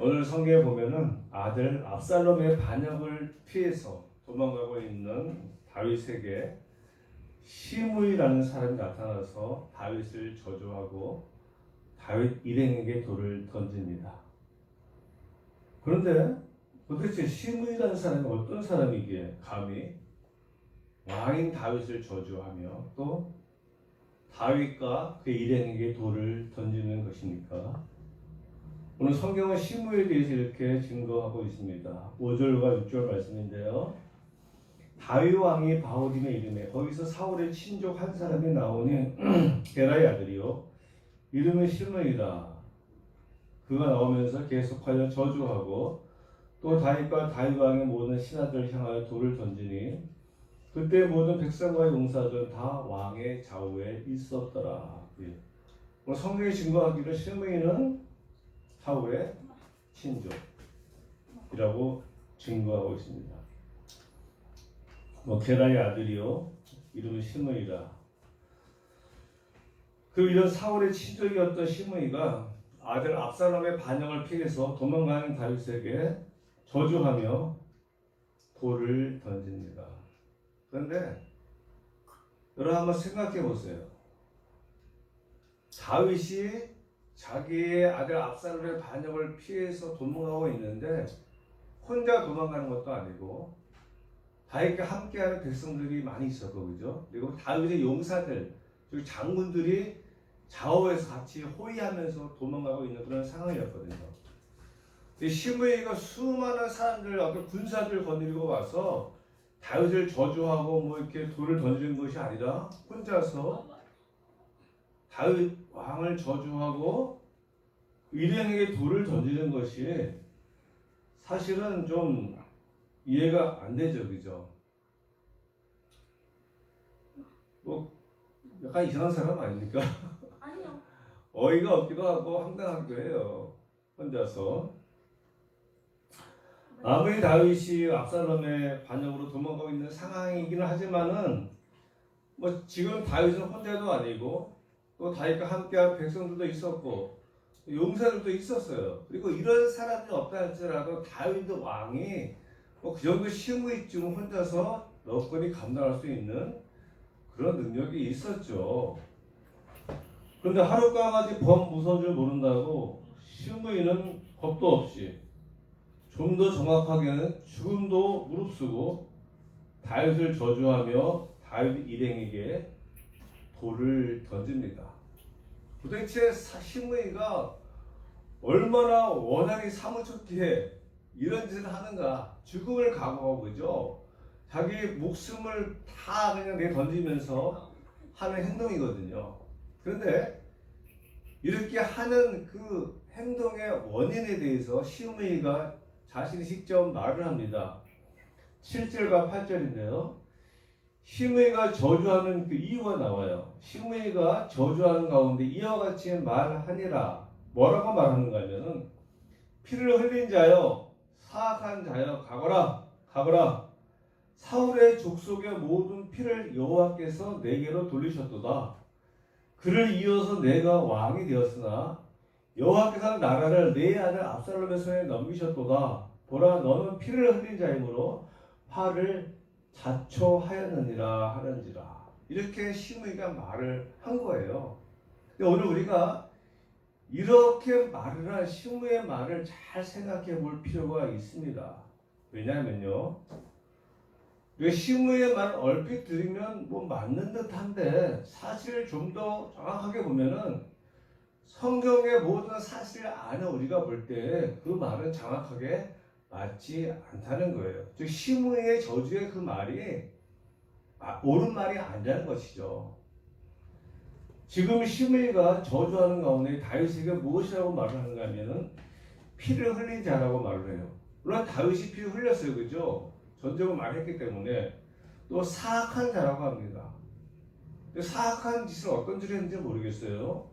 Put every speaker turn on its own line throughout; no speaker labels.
오늘 성경에 보면은 아들 압살롬의 반역을 피해서 도망가고 있는 다윗에게 시므이라는 사람이 나타나서 다윗을 저주하고 다윗 일행에게 돌을 던집니다. 그런데 도대체 시므이라는 사람이 어떤 사람이기에 감히 왕인 다윗을 저주하며 또 다윗과 그 일행에게 돌을 던지는 것입니까? 오늘 성경은 시므이에 대해서 이렇게 증거하고 있습니다. 5절과 6절 말씀인데요. 다윗 왕이 바오림의 이름에 거기서 사울의 친족 한 사람이 나오니 게라의 아들이요 이름은 시므이라. 그가 나오면서 계속하여 저주하고 또 다윗과 다윗 왕의 모든 신하들을 향하여 돌을 던지니 그때 모든 백성과 용사들은 다 왕의 좌우에 있었더라. 오늘 성경이 증거하기를 시므이는 사울의 친족이라고 증거하고 있습니다. 게라의 아들이요 이름은 시므이라. 이런 사울의 친족이었던 시므이가 아들 압살롬의 반역을 피해서 도망가는 다윗에게 저주하며 돌을 던집니다. 그런데 여러분 한번 생각해 보세요. 다윗이 자기의 아들 압살롬의 반역을 피해서 도망가고 있는데 혼자 도망가는 것도 아니고 다윗과 함께하는 백성들이 많이 있었고, 그죠? 그리고 다윗의 용사들, 장군들이 좌우에서 같이 호위하면서 도망가고 있는 그런 상황이었거든요. 시므이가 수많은 사람들, 어떤 군사들 거느리고 와서 다윗을 저주하고 이렇게 돌을 던지는 것이 아니라 혼자서 다윗 왕을 저주하고 일행에게 돌을 던지는 것이 사실은 좀 이해가 안 되죠, 그죠? 약간 이상한 사람 아닙니까?
아니요.
어이가 없기도 하고 황당하기도 해요, 혼자서. 아무리 다윗이 압살롬의 반역으로 도망가고 있는 상황이기는 하지만은 지금 다윗은 혼자도 아니고 또 다윗과 함께한 백성들도 있었고 용사들도 있었어요. 그리고 이런 사람이 없다 할지라도 다윗 왕이 그 정도 시므이쯤 혼자서 너건히 감당할 수 있는 그런 능력이 있었죠. 그런데 하룻강아지 범 무서운 줄 모른다고 시므이는 겁도 없이 좀 더 정확하게는 죽음도 무릅쓰고 다윗을 저주하며 다윗 일행에게 돌을 던집니다. 도대체 시므이가 얼마나 원한이 사무쳤기에 이런 짓을 하는가? 죽음을 각오하고, 그죠? 자기 목숨을 다 그냥 내던지면서 하는 행동이거든요. 그런데 이렇게 하는 그 행동의 원인에 대해서 시므이가 자신이 직접 말을 합니다. 7절과 8절인데요. 시므이가 저주하는 그 이유가 나와요. 시므이가 저주하는 가운데 이와 같이 말하니라. 뭐라고 말하는가 하면은 피를 흘린 자여 사악한 자여 가거라 가거라. 사울의 족속의 모든 피를 여호와께서 내게로 돌리셨도다. 그를 이어서 내가 왕이 되었으나 여호와께서 나라를 내 아들 압살롬의 손에 넘기셨도다. 보라 너는 피를 흘린 자이므로 화를 자초하였느니라 하는지라. 이렇게 시므이가 말을 한 거예요. 근데 오늘 우리가 이렇게 말을 한 시므이의 말을 잘 생각해 볼 필요가 있습니다. 왜냐하면요, 시므이의 말을 얼핏 들으면 맞는 듯한데 사실 좀 더 정확하게 보면은 성경의 모든 사실을 아는 우리가 볼 때 그 말은 정확하게 맞지 않다는 거예요. 즉 시므이의 저주의 그 말이 옳은 말이 아니라는 것이죠. 지금 시므이가 저주하는 가운데 다윗에게 무엇이라고 말을 하는가 하면은 피를 흘린 자라고 말을 해요. 물론 다윗이 피를 흘렸어요, 그죠? 전적으로 말했기 때문에. 또 사악한 자라고 합니다. 사악한 짓을 어떤 짓을 했는지 모르겠어요.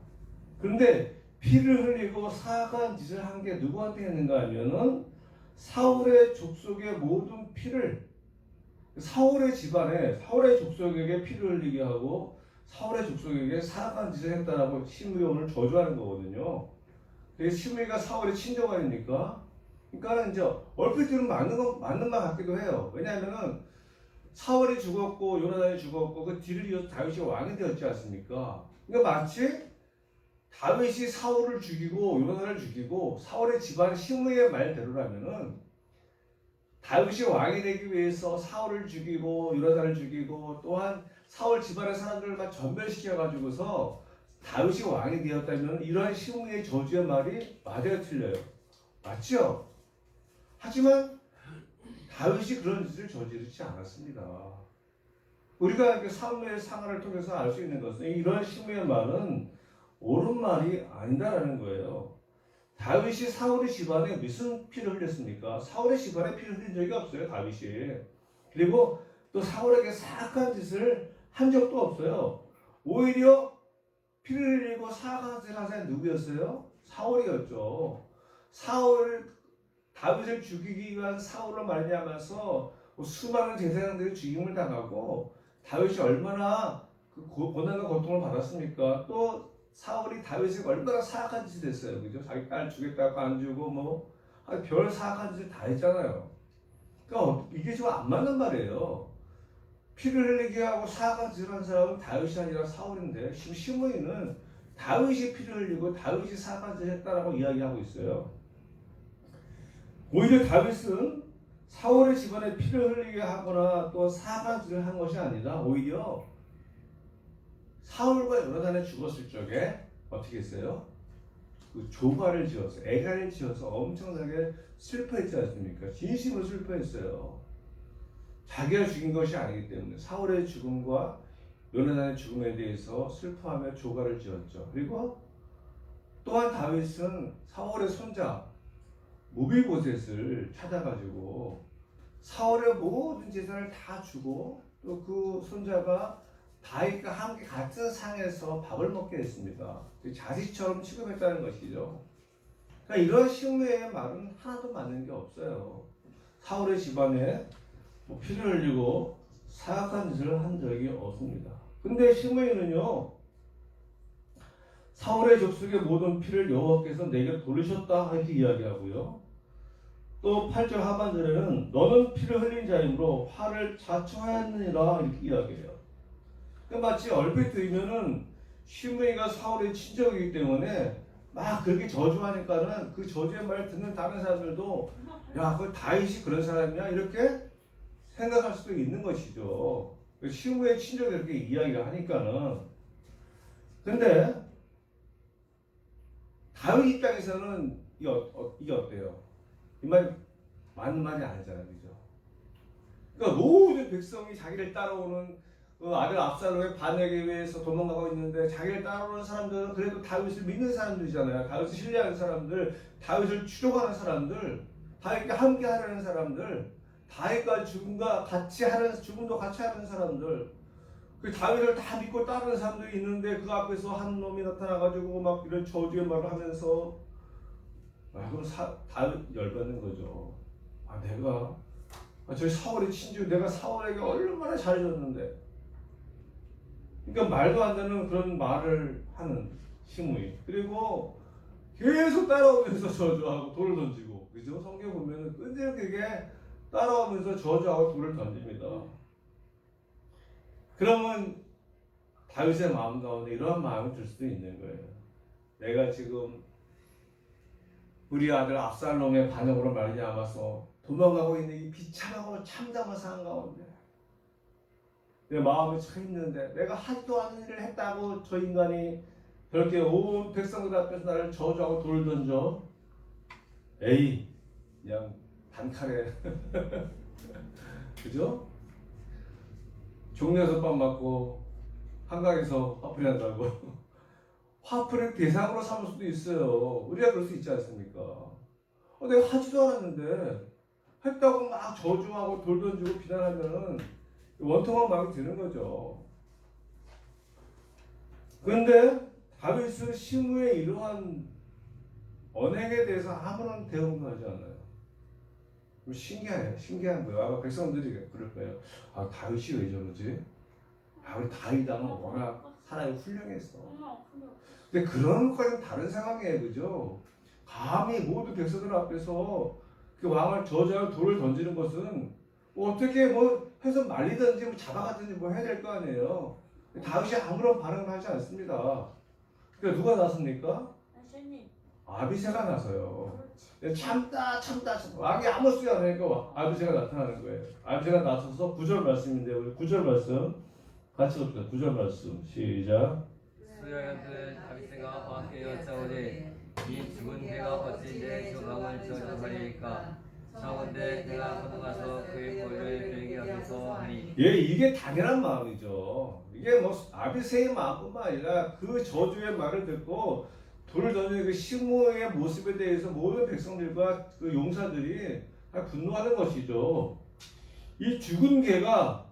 그런데 피를 흘리고 사악한 짓을 한 게 누구한테 했는가 하면은 사울의 족속의 모든 피를, 사울의 집안에 사울의 족속에게 피를 흘리게 하고 사울의 족속에게 사악한 짓을 했다라고 시므이 오늘 저주하는 거거든요. 시므이가 사울의 친족 아닙니까? 그러니까 이제 얼핏 들으면 맞는 말 같기도 해요. 왜냐하면은 사울이 죽었고 요나단이 죽었고 그 뒤를 이어서 다윗이 왕이 되었지 않습니까? 그러니까 마치 다윗이 사울을 죽이고 요나단을 죽이고 사울의 집안 시므이의 말대로라면은 다윗이 왕이 되기 위해서 사울을 죽이고 요나단을 죽이고 또한 사울 집안의 사람들을 막 전멸시켜 가지고서 다윗이 왕이 되었다면 이러한 시므이의 저주의 말이 맞아요, 틀려요? 맞죠? 하지만 다윗이 그런 짓을 저지르지 않았습니다. 우리가 사무엘 상하를 통해서 알 수 있는 것은 이런 시므이의 말은 옳은 말이 아니다라는 거예요. 다윗이 사울의 집안에 무슨 피를 흘렸습니까? 사울의 집안에 피를 흘린 적이 없어요, 다윗이. 그리고 또 사울에게 사악한 짓을 한 적도 없어요. 오히려 피를 흘리고 사악한 짓을 한 사람이 누구였어요? 사울이었죠. 다윗을 죽이기 위한 사울로 말미암아서 수많은 제사장들이 죽임을 당하고 다윗이 얼마나 그 고난과 고통을 받았습니까? 또 사울이 다윗에게 얼마나 사악한 짓을 했어요. 그죠? 자기 딸 죽였다고 안 주고 별 사악한 짓을 다 했잖아요. 그러니까 이게 지금 안 맞는 말이에요. 피를 흘리게 하고 사악한 짓을 한 사람은 다윗이 아니라 사울인데 지금 시므이는 다윗이 피를 흘리고 다윗이 사악한 짓을 했다라고 이야기하고 있어요. 오히려 다윗은 사울의 집안에 피를 흘리게 하거나 또 사악한 짓을 한 것이 아니라 오히려 사울과 요나단이 죽었을 적에 어떻게 했어요? 그 조가를 지어서 애가를 지어서 엄청나게 슬퍼했지 않습니까? 진심으로 슬퍼했어요. 자기가 죽인 것이 아니기 때문에 사울의 죽음과 요나단의 죽음에 대해서 슬퍼하며 조가를 지었죠. 그리고 또한 다윗은 사울의 손자 무비보셋을 찾아가지고 사울의 모든 재산을 다 주고 또 그 손자가 다윗과 함께 같은 상에서 밥을 먹게 했습니다. 자식처럼 취급했다는 것이죠. 그러니까 이런 시므이의 말은 하나도 맞는 게 없어요. 사울의 집안에 피를 흘리고 사악한 짓을 한 적이 없습니다. 근데 시므이는요, 사울의 족속의 모든 피를 여호와께서 내게 돌리셨다 이렇게 이야기하고요. 또 8절 하반절에는 너는 피를 흘린 자이므로 화를 자초하였느니라 이렇게 이야기해요. 그러니까 마치 얼핏 들으면은 시므이가 사울의 친족이기 때문에 막 그렇게 저주하니까는 그 저주의 말을 듣는 다른 사람들도 야, 그 다윗이 그런 사람이야 이렇게 생각할 수도 있는 것이죠. 시므이의 친족이 이렇게 이야기를 하니까는. 근데 다윗 입장에서는 이게 어때요? 이 말이 맞는 말이 아니잖아요, 그죠? 그러니까 모든 백성이 자기를 따라오는 아들 압살롬의 반역에 의해서 도망가고 있는데 자기를 따라오는 사람들은 그래도 다윗을 믿는 사람들이잖아요. 다윗을 신뢰하는 사람들, 다윗을 추종하는 사람들, 다윗과 함께 하려는 사람들, 다윗과 죽음도 같이 하는 사람들. 그 다윗을 다 믿고 따르는 사람들이 있는데 그 앞에서 한 놈이 나타나가지고 막 이런 저주의 말을 하면서 그럼 다윗 열받는 거죠. 내가 저희 사울의 친구 내가 사울에게 얼마나 잘해줬는데. 그러니까 말도 안 되는 그런 말을 하는 시므이. 그리고 계속 따라오면서 저주하고 돌을 던지고. 그죠? 성경 보면은 끈질기게 따라오면서 저주하고 돌을 던집니다. 그러면 다윗의 마음 가운데 이러한 마음이 들 수도 있는 거예요. 내가 지금 우리 아들 압살롬의 반역으로 말미암아서 도망가고 있는 이 비참하고 참담한 상황 가운데 내 마음이 차 있는데 내가 하지도 않은 일을 했다고 저 인간이 그렇게 온 백성들 앞에서 나를 저주하고 돌을 던져. 에이, 그냥 단칼에 그죠? 종려서 밥 맞고 한강에서 화풀이 한다고 화풀이 대상으로 삼을 수도 있어요. 우리가 그럴 수 있지 않습니까? 내가 하지도 않았는데 했다고 막 저주하고 돌 던지고 비난하면은 원통한 마음이 드는 거죠. 그런데 다윗은 시므이의 이러한 언행에 대해서 아무런 대응도 하지 않아요. 신기한 거예요. 아마 백성들이 그럴 거예요. 다윗이 왜 저러지? 우리 다윗은 워낙 사람이 훌륭했어. 근데 그런 것과는 다른 상황이에요, 그죠? 감히 모든 백성들 앞에서 그 왕을 저주하고 돌을 던지는 것은 뭐 어떻게 뭐 해서 말리든지 뭐 잡아가든지 뭐 해야 될 거 아니에요. 다윗이 아무런 반응을 하지 않습니다. 그러니까 누가 나섭니까? 아비새가 나서요. 참다. 왕이 아무 소리 안 하니까 아비새가 나타나는 거예요. 아비새가 나서서 9절 말씀인데 우리 9절 말씀 같이 봅시다. 9절 말씀 시작.
수여였을 다윗새가 왕께 여짜오되 이 죽은 개가 어찌 내 조각을 저주하리이까 청원대 내가 건너가서 그의 머리를 베게 하소서 하니.
예, 이게 당연한 마음이죠. 이게 뭐 아비새의 마음뿐만 아니라 그 저주의 말을 듣고 돌을 던지는 그 시므의 모습에 대해서 모든 백성들과 그 용사들이 다 분노하는 것이죠. 이 죽은 개가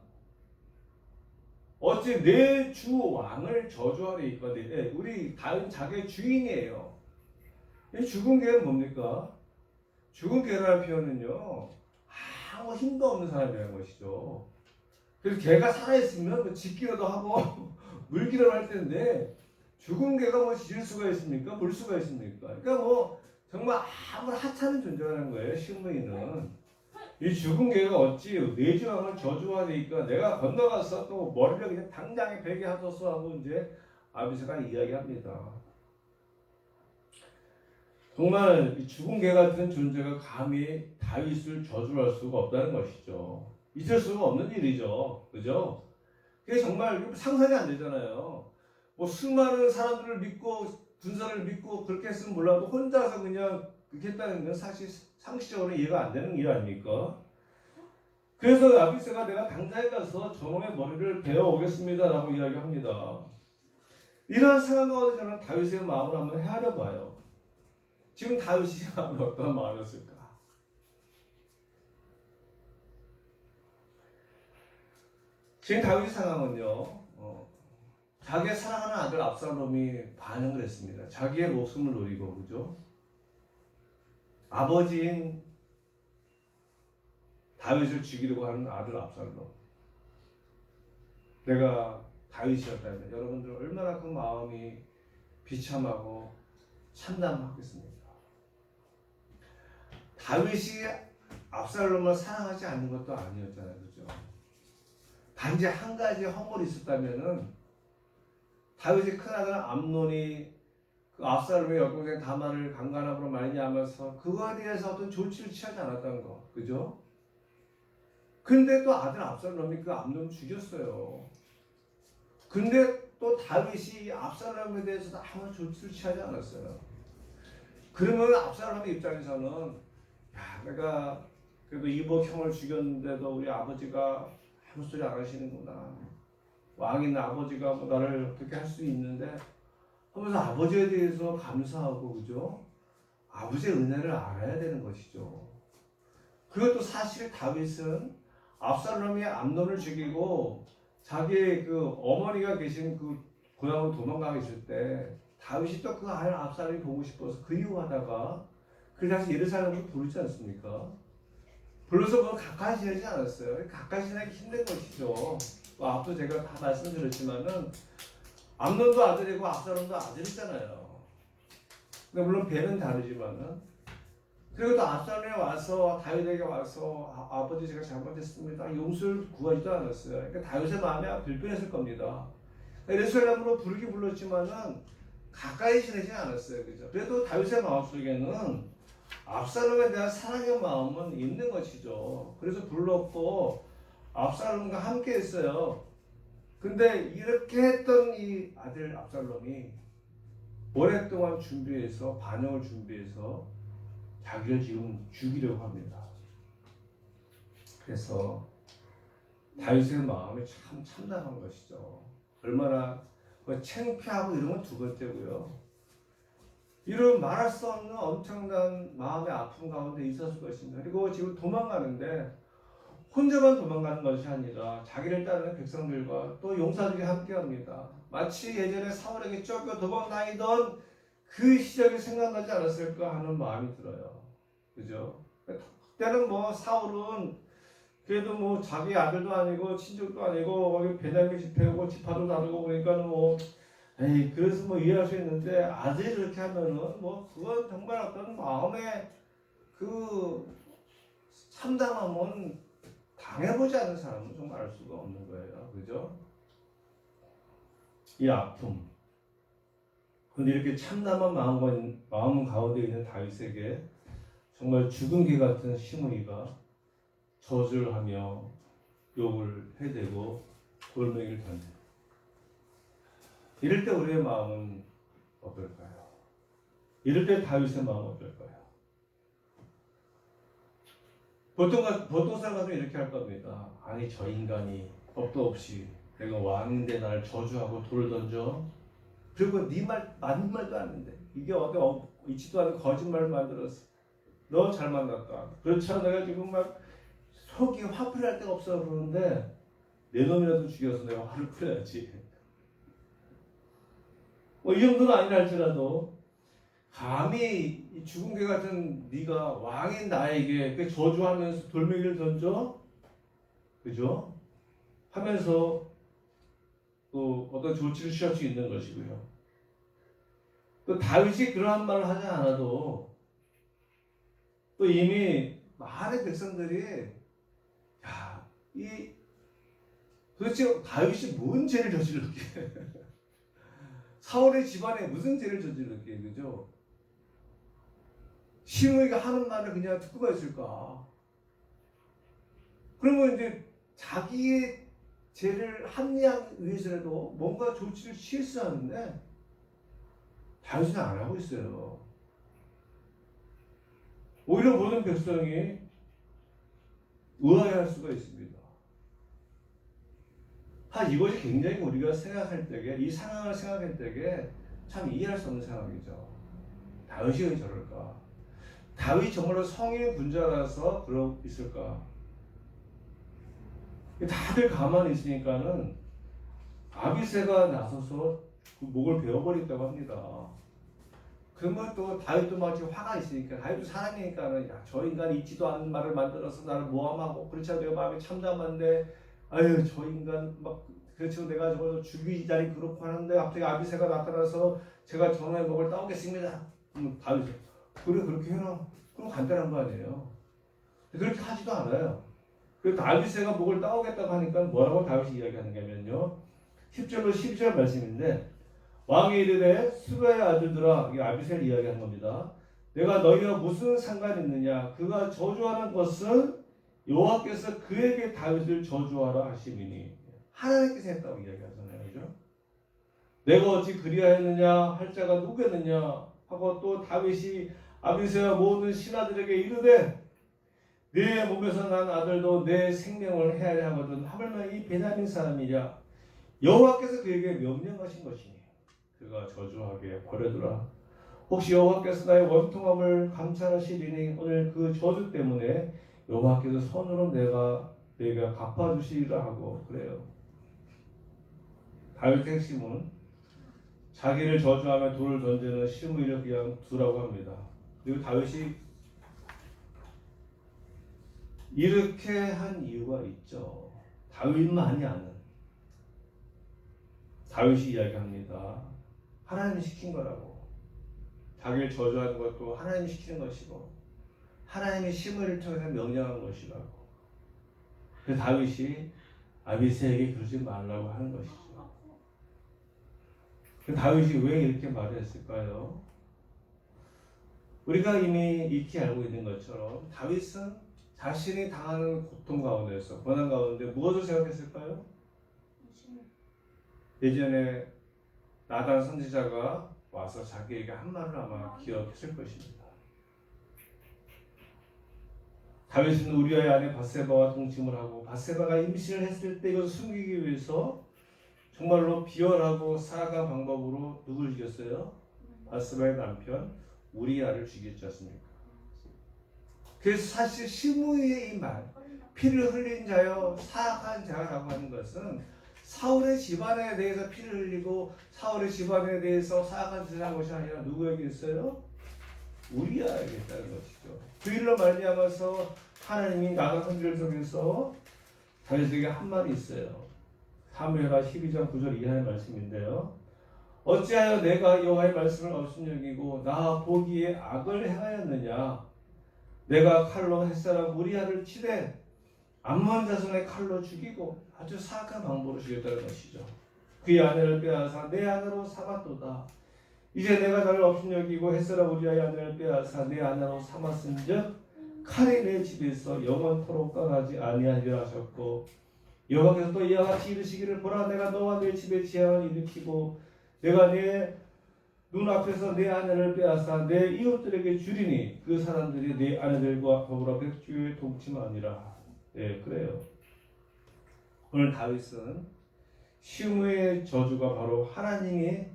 어찌 내 주 왕을 저주하리이까. 우리 다윗 자기의 주인이에요. 이 죽은 개는 뭡니까? 죽은 개라는 표현은요, 아무 힘도 없는 사람이라는 것이죠. 그래서 개가 살아있으면 뭐 짖기라도 하고 물기라도 할 텐데, 죽은 개가 뭐 짖을 수가 있습니까? 물 수가 있습니까? 그러니까 뭐 정말 아무런 하찮은 존재라는 거예요, 시므이는. 이 죽은 개가 어찌 내 주왕을 저주하니까 내가 건너가서 또 머리를 그냥 당장에 베게 하소서 하고 이제 아비새가 이야기합니다. 정말 이 죽은 개 같은 존재가 감히 다윗을 저주할 수가 없다는 것이죠. 있을 수가 없는 일이죠. 그죠? 그게 정말 상상이 안 되잖아요. 뭐 수많은 사람들을 믿고 군사를 믿고 그렇게 했으면 몰라도 혼자서 그냥 그렇게 했다는 건 사실 상식적으로 이해가 안 되는 일 아닙니까? 그래서 아비새가 내가 당장에 가서 저놈의 머리를 베어 오겠습니다라고 이야기합니다. 이런 상황 가운데 저는 다윗의 마음을 한번 헤아려 봐요. 지금 다윗이 마음이 어떤 마음이었을까? 지금 다윗의 상황은요, 자기의 사랑하는 아들 압살롬이 반응을 했습니다. 자기의 목숨을 노리고, 그죠? 아버지인 다윗을 죽이려고 하는 아들 압살롬. 내가 다윗이었다면 여러분들 얼마나 그 마음이 비참하고 참담하겠습니까? 다윗이 압살롬을 사랑하지 않는 것도 아니었잖아요, 그죠? 단지 한 가지 허물이 있었다면은 다윗의 큰아들 암논이 그 압살롬의 여동생 다말을 강간함으로 말미암아서 그거에 대해서 어떤 조치를 취하지 않았다는 거, 그죠? 근데 또 아들 압살롬이 그 암논을 죽였어요. 근데 또 다윗이 압살롬에 대해서도 아무 조치를 취하지 않았어요. 그러면 압살롬의 입장에서는 야, 내가 그래도 이복 형을 죽였는데도 우리 아버지가 아무 소리 안 하시는구나. 왕인 아버지가 뭐 나를 어떻게 할 수 있는데 하면서 아버지에 대해서 감사하고, 그죠? 아버지의 은혜를 알아야 되는 것이죠. 그것도 사실 다윗은 압살롬이 암논을 죽이고 자기의 그 어머니가 계신 그 고향으로 도망가 있을 때 다윗이 또 그 아들 압살롬이 보고 싶어서 그리워하다가 그 다시 예루살렘으로 부르지 않습니까? 불러서 뭐 가까이 지내지 않았어요. 가까이 지내기 힘든 것이죠. 앞서 제가 다 말씀드렸지만은 암논도 아들이고 압살롬도 아들이잖아요. 근데 물론 배는 다르지만은 그리고 또 압살롬에 와서 다윗에게 와서 아버지 제가 잘못했습니다. 용서를 구하지도 않았어요. 그러니까 다윗의 마음이 불편했을 겁니다. 예루살렘으로 부르기 불렀지만은 가까이 지내지 않았어요. 그죠? 그래도 다윗의 마음속에는 압살롬에 대한 사랑의 마음은 있는 것이죠. 그래서 불렀고 압살롬과 함께 했어요. 근데 이렇게 했던 이 아들 압살롬이 오랫동안 준비해서 반영을 준비해서 자기를 지금 죽이려고 합니다. 그래서 다윗의 마음이 참 참담한 것이죠. 얼마나 창피하고 이런 건 두 번째고요. 이런 말할 수 없는 엄청난 마음의 아픔 가운데 있었을 것입니다. 그리고 지금 도망가는데 혼자만 도망가는 것이 아니라 자기를 따르는 백성들과 또 용사들이 함께합니다. 마치 예전에 사울에게 쫓겨 도망다니던 그 시절이 생각나지 않았을까 하는 마음이 들어요. 그죠? 그때는 뭐 사울은 그래도 뭐 자기 아들도 아니고 친족도 아니고 거기 베냐민 집회고 지파도 다르고 그러니까 뭐 에이, 그래서 뭐 이해할 수 있는데 아들이 이렇게 하면은 뭐 그건 정말 어떤 마음에 그 참담함은 당해보지 않은 사람은 정말 알 수가 없는 거예요. 그죠? 이 아픔. 근데 이렇게 참담한 마음 가운데 있는 다윗에게 정말 죽은 개 같은 시므이가 저주를 하며 욕을 해대고 돌멩이를 던져. 이럴 때 우리의 마음은 어떨까요? 이럴 때 다윗의 마음은 어떨까요? 보통 사람 같으면 이렇게 할 겁니다. 아니 저 인간이 법도 없이 내가 왕인데 나를 저주하고 돌을 던져. 그리고 네 말 맞는 말도 아닌데 이게 어디 있지도 않은 거짓말을 만들었어. 너 잘 만났다. 그렇죠. 내가 지금 막 속이 화풀이할 데가 없어 그러는데 내 놈이라도 죽여서 내가 화를 풀어야지. 뭐 이 정도는 아니라 할지라도 감히 이 죽은 개 같은 네가 왕인 나에게 그 저주하면서 돌멩이를 던져, 그죠? 하면서 또 어떤 조치를 취할 수 있는 것이고요. 또 다윗이 그러한 말을 하지 않아도 또 이미 많은 백성들이 이 도대체 다윗이 뭔 죄를 저질렀기에 사울의 집안에 무슨 죄를 저질렀기에 그죠? 시므이가 하는 말을 그냥 듣고만 있을까? 그러면 이제 자기의 죄를 합리하기 위해서라도 뭔가 조치를 취했어야 하는데 다윗은 안 하고 있어요. 오히려 모든 백성이 의아해할 수가 있습니다. 이것이 굉장히 우리가 생각할 때에 이 상황을 생각할 때에 참 이해할 수 없는 상황이죠. 다윗이 왜 저럴까? 다윗 정말로 성인 군자라서 그러고 있을까? 다들 가만히 있으니까는 아비새가 나서서 그 목을 베어버렸다고 합니다. 그러면 또 다윗도 막 지금 화가 있으니까 다윗도 사람이니까는 저 인간이 있지도 않은 말을 만들어서 나를 모함하고 그렇지 않아도 내가 마음이 참담한데 아유 저 인간 막 그렇죠 내가 저걸 죽이자니 그렇고 하는데 갑자기 아비새가 나타나서 제가 저놈의 목을 따오겠습니다. 다윗이 그래 그렇게 해라. 그럼 간단한 거 아니에요. 그렇게 하지도 않아요. 그래서 아비새가 목을 따오겠다고 하니까 뭐라고 다윗이 이야기하는냐면요. 10절로 12절 말씀인데 왕이 이르되 수가의 아들들아 이 아비새를 이야기하는 겁니다. 내가 너희와 무슨 상관이 있느냐 그가 저주하는 것은 여호와께서 그에게 다윗을 저주하라 하심이니 하나님께서 했다고 이야기하잖아요. 그죠? 내가 어찌 그리하였느냐 할 자가 누구였느냐 하고 또 다윗이 아비새와 모든 신하들에게 이르되 내 몸에서 난 아들도 내 생명을 해야 하거든 하물며 이 베냐민 사람이랴 여호와께서 그에게 명령하신 것이니 그가 저주하게 버려두라. 혹시 여호와께서 나의 원통함을 감찰하시리니 오늘 그 저주 때문에 여호와께서 손으로 내가 갚아주시리라 하고 그래요. 다윗의 핵심은 자기를 저주하며 돌을 던지는 시므이를 그냥 두라고 합니다. 그리고 다윗이 이렇게 한 이유가 있죠. 다윗만이 아는 다윗이 이야기합니다. 하나님이 시킨 거라고. 자기를 저주하는 것도 하나님이 시키는 것이고 하나님이 시므이를 통해서 명령한 것이라고. 그래서 다윗이 아비새에게 그러지 말라고 하는 것이죠. 다윗이 왜 이렇게 말을 했을까요? 우리가 이미 익히 알고 있는 것처럼 다윗은 자신이 당하는 고통 가운데서 고난 가운데 무엇을 생각했을까요? 예전에 나단 선지자가 와서 자기에게 한 말을 아마 기억했을 것입니다. 다윗은 우리아의 아내 밧세바와 동침을 하고 밧세바가 임신을 했을 때 이것을 숨기기 위해서 정말로 비열하고 사악한 방법으로 누구를 죽였어요? 밧세바의 남편 우리아를 죽였지 않습니까? 그래서 사실 시므이의 이 말, 피를 흘린 자여 사악한 자라고 하는 것은 사울의 집안에 대해서 피를 흘리고 사울의 집안에 대해서 사악한 짓을 한 것이 아니라 누구에게 있어요? 우리아에게 있다는 것이죠. 그 일로 말미암아서 하나님이 나단 선지자를 통해서 다윗에게 한 말이 있어요. 사무엘하 12장 9절 이하의 말씀인데요. 어찌하여 내가 여호와의 말씀을 업신여기고 나 보기에 악을 행하였느냐. 내가 칼로 햇사람 우리아를 치되 암몬 자손의 칼로 죽이고 아주 사악한 방법으로 죽였다는 것이죠. 그의 아내를 빼앗아 내 아내로 삼았도다. 이제 내가 나를 업신여기고 햇사람 우리아의 아내를 빼앗아 내 아내로 삼았은즉 칼이 내 집에서 영원토록 떠나지 아니하리라 하셨고, 여호와께서 또 이와 같이 이르시기를 보라, 내가 너와 내 집에 재앙을 일으키고 내가 내 눈앞에서 내 아내를 빼앗아 내 이웃들에게 주리니 그 사람들이 내 아내들과 더불어 백주에 동침하니라. 예, 그래요. 오늘 다윗은 시므의 저주가 바로 하나님이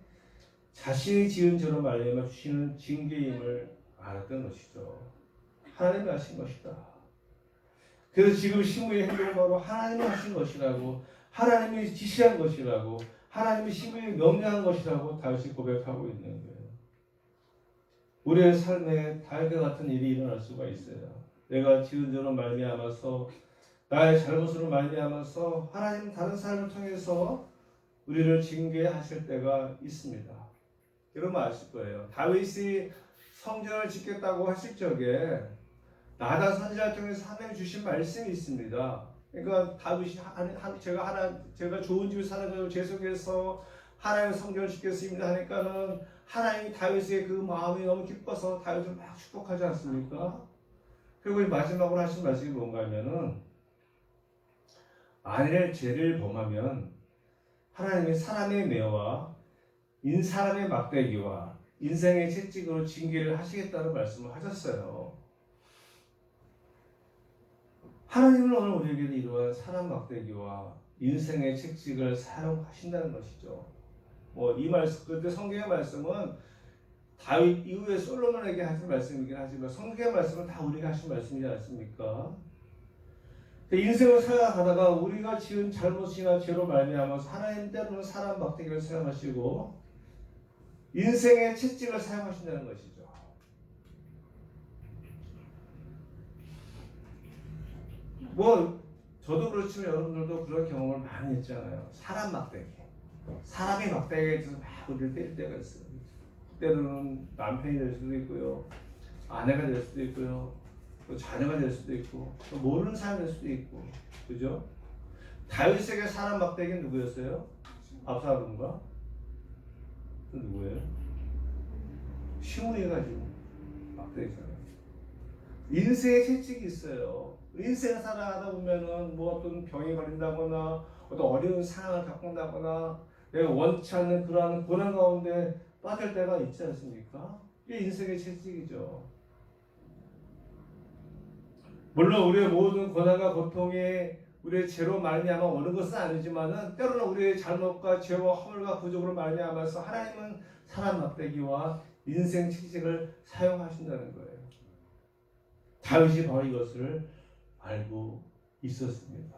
자신이 지은 죄로 말미암아 주시는 징계임을 알았던 것이죠. 하나님이 하신 것이다. 그래서 지금 시므의 행동은 바로 하나님이 하신 것이라고, 하나님이 지시한 것이라고, 하나님이 시므에게 명령한 것이라고 다윗이 고백하고 있는 거예요. 우리의 삶에 다윗과 같은 일이 일어날 수가 있어요. 내가 지은 죄로 말미암아서, 나의 잘못으로 말미암아서 하나님 다른 사람을 통해서 우리를 징계하실 때가 있습니다. 여러분 아실 거예요. 다윗이 성전을 짓겠다고 하실 적에 나단 선지자를 통해서 하나님이 주신 말씀이 있습니다. 그러니까 다윗이 제가 좋은 집에 살아가지고 제 속에서 하나님의 성전을 짓겠습니다 하니까는 하나님이 다윗의 그 마음이 너무 기뻐서 다윗을 막 축복하지 않습니까? 그리고 마지막으로 하신 말씀이 뭔가 하면은, 만일 죄를 범하면 하나님이 사람의 매와 사람의 막대기와 인생의 채찍으로 징계를 하시겠다는 말씀을 하셨어요. 하나님은 오늘 우리에게 이러한 사람 막대기와 인생의 채찍을 사용하신다는 것이죠. 이 말씀, 그때 성경의 말씀은 다윗 이후에 솔로몬에게 하신 말씀이긴 하지만 성경의 말씀은 다 우리가 하신 말씀이지 않습니까? 인생을 살아가다가 우리가 지은 잘못이나 죄로 말미암아서 하나님 때로는 사람 막대기를 사용하시고 인생의 채찍을 사용하신다는 것이죠. 저도 그렇지만 여러분들도 그런 경험을 많이 했잖아요. 사람 막대기, 사람이 막대기에서 막 우리를 때릴 때가 있어요. 때로는 남편이 될 수도 있고요, 아내가 될 수도 있고요, 또 자녀가 될 수도 있고, 또 모르는 사람이 될 수도 있고, 그죠? 다윗에게 사람 막대기는 누구였어요? 압살롬과 또 누구예요? 시므이가 지금 막대기잖아요. 인생의 채찍이 있어요. 인생 살아가다 보면은 어떤 병이 걸린다거나 어떤 어려운 상황을 겪는다거나 내가 원치 않는 그러한 고난 가운데 빠질 때가 있지 않습니까? 이게 인생의 채찍이죠. 물론 우리의 모든 고난과 고통이 우리의 죄로 말미암아 오는 것은 아니지만은 때로는 우리의 잘못과 죄와 허물과 부족으로 말미암아서 하나님은 사람 막대기와 인생 채찍을 사용하신다는 거예요. 다윗이 바로 이것을 알고 있었습니다.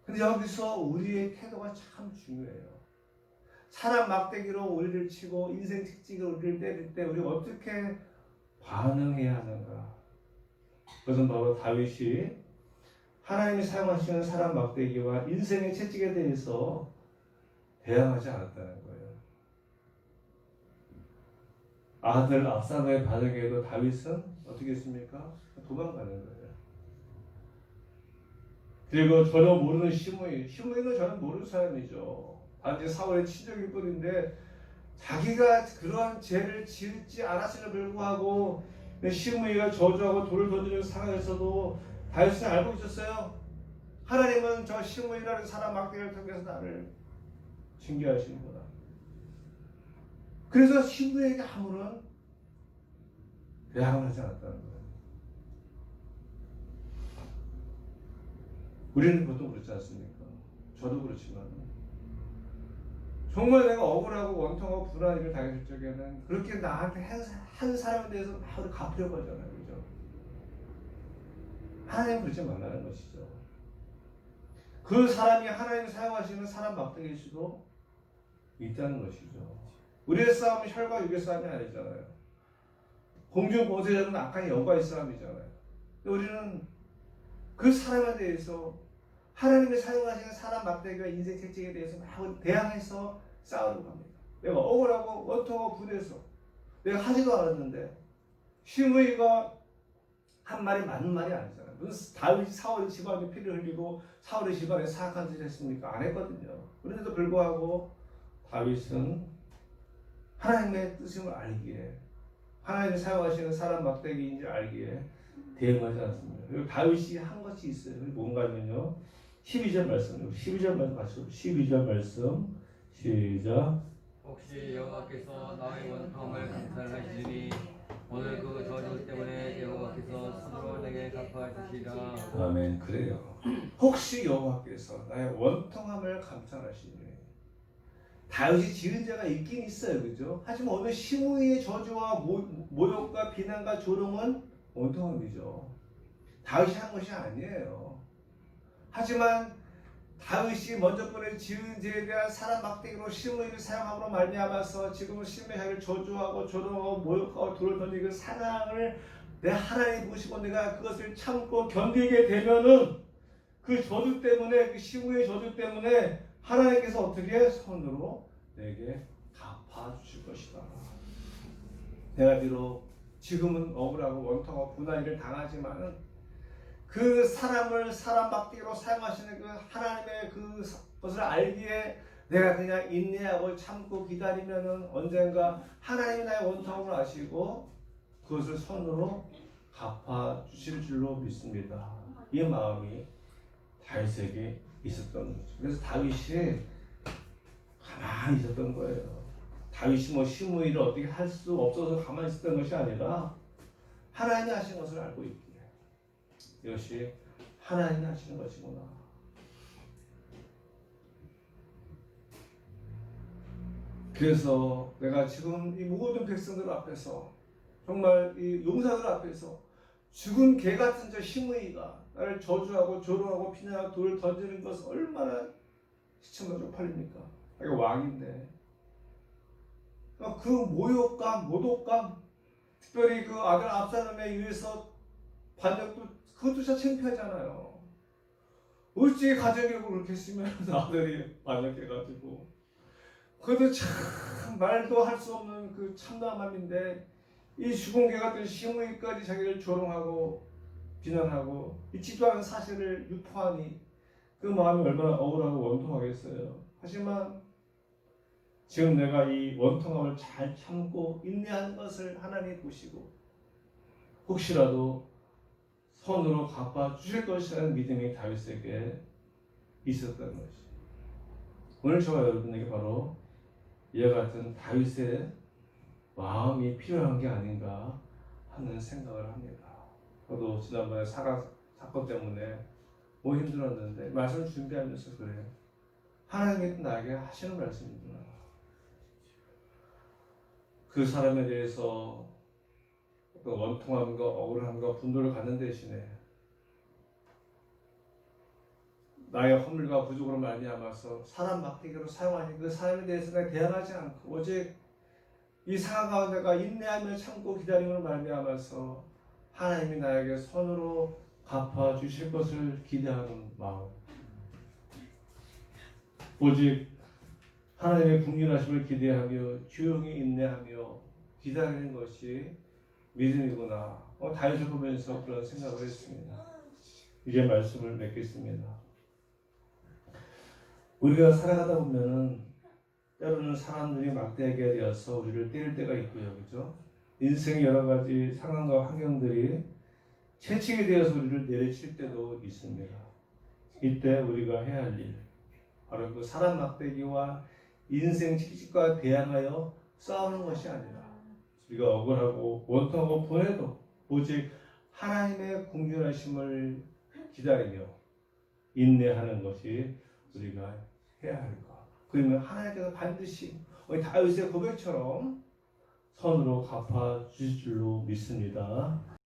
근데 여기서 우리의 태도가 참 중요해요. 사람 막대기로 우리를 치고 인생 채찍으로 우리를 때릴 때 우리가 어떻게 반응해야 하는가? 그것은 바로 다윗이 하나님이 사용하시는 사람 막대기와 인생의 채찍에 대해서 대항하지 않았다는 거예요. 아들 압살롬의 반응에도 다윗은 어떻게 했습니까? 도망가는 거예요. 그리고 전혀 모르는 시므이는 저는 모르는 사람이죠. 단지 사울의 친족일 뿐인데 자기가 그러한 죄를 지지 않았음에도 불구하고 시므이가 저주하고 돌을 던지는 상황에서도 다윗은 알고 있었어요. 하나님은 저 시므이라는 사람 막대기를 통해서 나를 징계하시는구나. 그래서 시므이에게 아무런 대항을 하지 않았다는 거예요. 우리는 보통 그렇지 않습니까? 저도 그렇지만 정말 내가 억울하고 원통하고 불안한 일을 당했을 적에는 그렇게 나한테 한 사람에 대해서 바로 갚으려고 하잖아요. 그죠? 하나님 그러지 말라는 것이죠. 그 사람이 하나님이 사용하시는 사람 막대기일 수도 있다는 것이죠. 우리의 싸움은 혈과 육의 싸움이 아니잖아요. 공중보세자는 악한 여호와의 싸움이잖아요. 우리는 그 사람에 대해서 하나님이 사용하시는 사람 막대기와 인생 채찍에 대해서 막 대항해서 싸우려고 합니다. 내가 억울하고 원통하고 분해서 내가 하지도 않았는데 시므이가 한 말이 맞는 말이 아니잖아요. 무슨 다윗이 사울의 집안에 피를 흘리고 사울의 집안에 사악한 짓을 했습니까? 안 했거든요. 그런데도 불구하고 다윗은 하나님의 뜻임을 알기에 하나님이 사용하시는 사람 막대기인지 알기에 대응하지 않습니다. 그리고 다윗이 한 것이 있어요. 그게 뭔가 하면요. 12절 말씀, 12절 말씀 같이 12절 말씀 시작.
혹시 여호와께서 나의 원통함을 감찰하시니 오늘 그 저주 때문에 여호와께서 스스로 내게 갚아주시라.
아멘. 그래요. 혹시 여호와께서 나의 원통함을 감찰하시니 다윗이 지은 죄가 있긴 있어요, 그죠? 하지만 오늘 시므이의 저주와 모욕과 비난과 조롱은 원통함이죠. 다윗이 한 것이 아니에요. 하지만 다윗이 먼저 번에 지은 죄에 대한 사람 막대기로 시므이를 사용함으로 말미암아서 지금은 시므이를 저주하고 조롱하고 모욕하고 돌을 던지는 그 상황을 내 하나님 보시고 내가 그것을 참고 견디게 되면은 그 저주 때문에 그 시므이의 저주 때문에 하나님께서 어떻게 손으로 내게 갚아주실 것이다. 내가 비록 지금은 억울하고 원통하고 분한일을 당하지만은 그 사람을 사람 막대기로 사용하시는 그 하나님의 그것을 알기에 내가 그냥 인내하고 참고 기다리면은 언젠가 하나님이 나의 원통함을 아시고 그것을 손으로 갚아주실 줄로 믿습니다. 이 마음이 다윗에게 있었던 거죠. 그래서 다윗이 가만히 있었던 거예요. 다윗이 뭐 시므이를 어떻게 할 수 없어서 가만히 있었던 것이 아니라 하나님이 하신 것을 알고 있기에 이것이 하나님이 하시는 것이구나. 그래서 내가 지금 이 모든 백성들 앞에서 정말 이 용사들 앞에서 죽은 개 같은 저 시므이가 나를 저주하고 조롱하고 비난하고 돌을 던지는 것은 얼마나 시청자 쪽팔립니까? 이거 왕인데 그 모욕감, 모독감, 특별히 그 아들 압살롬에 의해서 반역도 그것도 진짜 창피하잖아요. 어찌 가정교육을 그렇게 쓰면 아들이 반역해가지고 그것도 참 말도 할 수 없는 그 참담함인데 이 죽은 개 같은 시므이까지 자기를 조롱하고 비난하고 잊지도 않은 사실을 유포하니 그 마음이 얼마나 억울하고 원통하겠어요. 하지만 지금 내가 이 원통함을 잘 참고 인내하는 것을 하나님이 보시고 혹시라도 손으로 갚아주실 것이라는 믿음이 다윗에게 있었던 것이 오늘 저와 여러분에게 바로 이와 같은 다윗의 마음이 필요한 게 아닌가 하는 생각을 합니다. 저도 지난번에 사건 때문에 뭐 힘들었는데 말씀을 준비하면서 그래요. 하나님이 나에게 하시는 말씀이구나. 그 사람에 대해서 어떤 원통함과 억울함과 분노를 갖는 대신에 나의 허물과 부족으로 말미암아서 사람 막대기로 사용하는 그 사람에 대해서 내가 대항하지 않고 오직 이 상황 가운데 내가 인내하며 참고 기다림으로 말미암아서 하나님이 나에게 손으로 갚아주실 것을 기대하는 마음, 오직 하나님의 국률하심을 기대하며 조용히 인내하며 기다리는 것이 믿음이구나. 다윗을 보면서 그런 생각을 했습니다. 이제 말씀을 맺겠습니다. 우리가 살아가다 보면은 때로는 사람들이 막대하게 되어서 우리를 때릴 때가 있고요, 그렇죠? 인생의 여러 가지 상황과 환경들이 채찍이 되어서 우리를 내리칠 때도 있습니다. 이때 우리가 해야 할 일, 바로 그 사람 막대기와 인생 채찍과 대항하여 싸우는 것이 아니라 우리가 억울하고 원통하고 분해도 오직 하나님의 공존하심을 기다리며 인내하는 것이 우리가 해야 할 것. 그러면 하나님께서 반드시 우리 다윗의 고백처럼 선으로 갚아 주실 줄로 믿습니다.